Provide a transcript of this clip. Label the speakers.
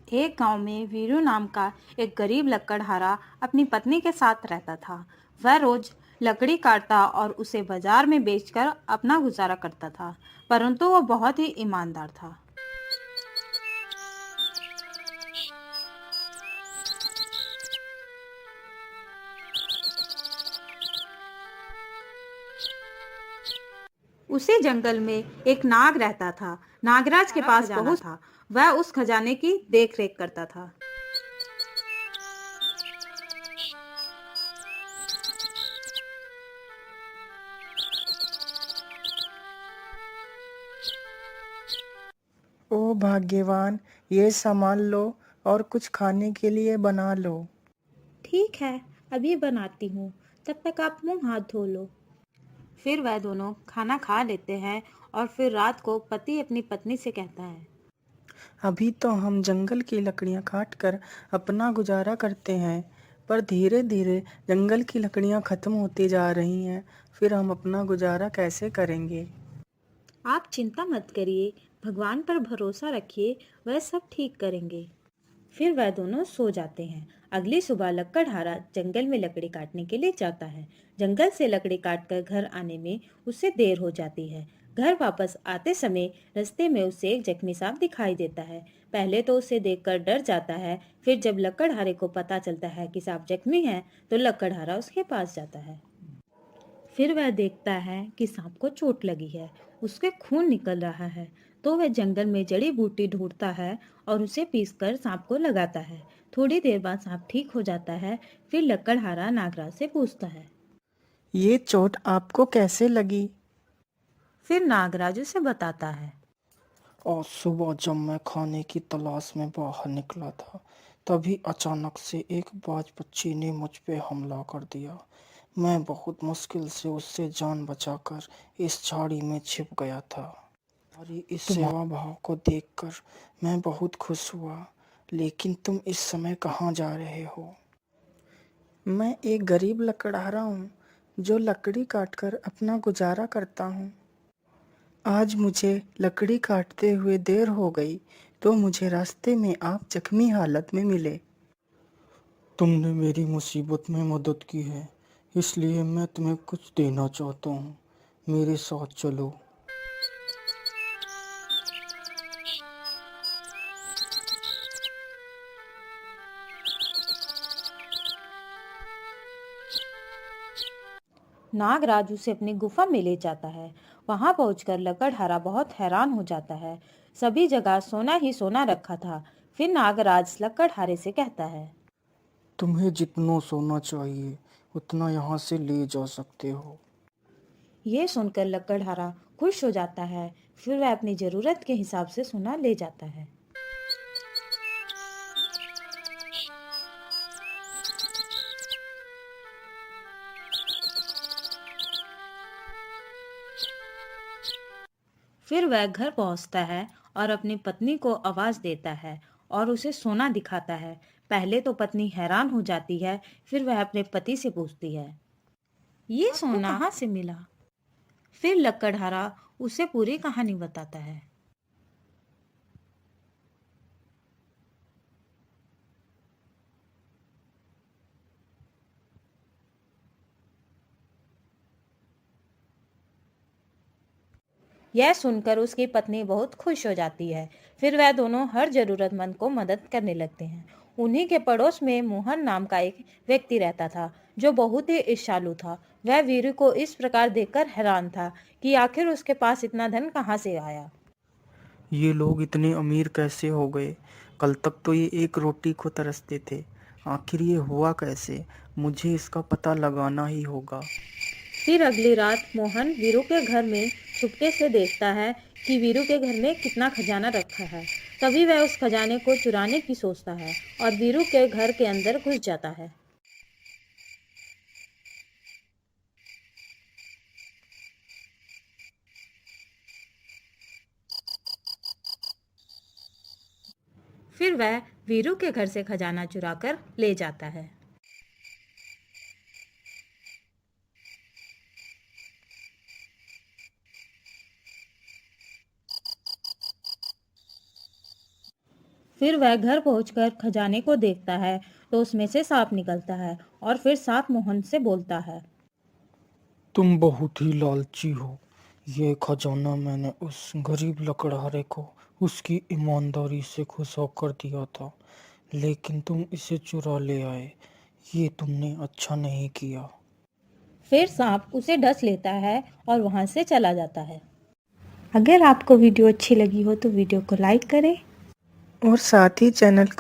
Speaker 1: एक गांव में वीरू नाम का एक गरीब लकड़हारा अपनी पत्नी के साथ रहता था। वह रोज लकड़ी काटता और उसे बाजार में बेचकर अपना गुजारा करता था, परंतु वह बहुत ही ईमानदार था। उसी जंगल में एक नाग रहता था। नागराज के पास बहुत था। वह उस खजाने की देख रेख करता था।
Speaker 2: ओ भाग्यवान, ये सामान लो और कुछ खाने के लिए बना लो।
Speaker 1: ठीक है, अभी बनाती हूँ। तब तक आप मुंह हाथ धो लो। फिर वह दोनों खाना खा लेते हैं और फिर रात को पति अपनी पत्नी से कहता है।
Speaker 2: अभी तो हम जंगल की लकड़ियां काट कर अपना गुजारा करते हैं, पर धीरे धीरे जंगल की लकड़ियां खत्म होती जा रही हैं। फिर हम अपना गुजारा कैसे करेंगे?
Speaker 1: आप चिंता मत करिए, भगवान पर भरोसा रखिए, वह सब ठीक करेंगे। फिर वह दोनों सो जाते हैं। अगली सुबह लकड़हारा जंगल में लकड़ी काटने के लिए जाता है। जंगल से लकड़ी काटकर घर आने में उसे देर हो जाती है। घर वापस आते समय रास्ते में उसे एक जख्मी सांप दिखाई देता है। पहले तो उसे देखकर डर जाता है। फिर जब लकड़हारे को पता चलता है कि सांप जख्मी है, तो लकड़हारा उसके पास जाता है। फिर वह देखता है कि सांप को चोट लगी है, उसके खून निकल रहा है। तो वह जंगल में जड़ी बूटी ढूंढता है और उसे पीसकर सांप को लगाता है। थोड़ी देर बाद सांप ठीक हो जाता है। फिर लकड़हारा नागराज से पूछता है।
Speaker 2: ये चोट आपको कैसे लगी?
Speaker 1: फिर नागराज उसे बताता है।
Speaker 2: और सुबह जब मैं खाने की तलाश में बाहर निकला था, तभी अचानक से एक बाज पक्षी ने मुझ पे हमला कर दिया। मैं बहुत मुश्किल से उससे जान बचाकर इस झाड़ी में छिप गया था। तुम्हारी इस सेवा भाव को देखकर मैं बहुत खुश हुआ। लेकिन तुम इस समय कहाँ जा रहे हो? मैं एक गरीब लकड़हारा हूँ, जो लकड़ी काटकर अपना गुजारा करता हूँ। आज मुझे लकड़ी काटते हुए देर हो गई, तो मुझे रास्ते में आप जख्मी हालत में मिले। तुमने मेरी मुसीबत में मदद की है, इसलिए मैं तुम्हें कुछ देना चाहता हूँ। मेरे साथ चलो।
Speaker 1: नागराज उसे अपनी गुफा में ले जाता है। वहां पहुंचकर लकड़हारा बहुत हैरान हो जाता है। सभी जगह सोना ही सोना रखा था। फिर नागराज लकड़हारे से कहता है।
Speaker 2: तुम्हें जितना सोना चाहिए, उतना यहाँ से ले जा सकते हो।
Speaker 1: ये सुनकर लकड़हारा खुश हो जाता है। फिर वह अपनी जरूरत के हिसाब से सोना ले जाता है। फिर वह घर पहुंचता है और अपनी पत्नी को आवाज देता है और उसे सोना दिखाता है। पहले तो पत्नी हैरान हो जाती है। फिर वह अपने पति से पूछती है, ये सोना कहाँ से मिला? फिर लकड़हारा उसे पूरी कहानी बताता है। यह सुनकर उसकी पत्नी बहुत खुश हो जाती है। फिर वह दोनों हर जरूरतमंद को मदद करने लगते हैं। उन्हीं के पड़ोस में मोहन नाम का एक व्यक्ति रहता था, जो बहुत ही ईर्ष्यालु था। वह वीरू को इस प्रकार देखकर हैरान था कि आखिर उसके पास इतना धन कहाँ से आया।
Speaker 2: ये लोग इतने अमीर कैसे हो गए? कल तक तो ये एक रोटी को तरसते थे। आखिर ये हुआ कैसे? मुझे इसका पता लगाना ही होगा।
Speaker 1: फिर अगली रात मोहन वीरू के घर में चुपके से देखता है कि वीरू के घर में कितना खजाना रखा है। तभी वह उस खजाने को चुराने की सोचता है और वीरू के घर के अंदर घुस जाता है। फिर वह वीरू के घर से खजाना चुराकर ले जाता है। फिर वह घर पहुंचकर खजाने को देखता है तो उसमें से सांप निकलता है और फिर सांप मोहन से बोलता है।
Speaker 2: तुम बहुत ही लालची हो। ये खजाना मैंने उस गरीब लकड़हारे को उसकी ईमानदारी से खुश होकर दिया था, लेकिन तुम इसे चुरा ले आए। ये तुमने अच्छा नहीं किया।
Speaker 1: फिर सांप उसे डस लेता है और वहां से चला जाता है। अगर आपको वीडियो अच्छी लगी हो तो वीडियो को लाइक करें
Speaker 2: और साथ ही चैनल को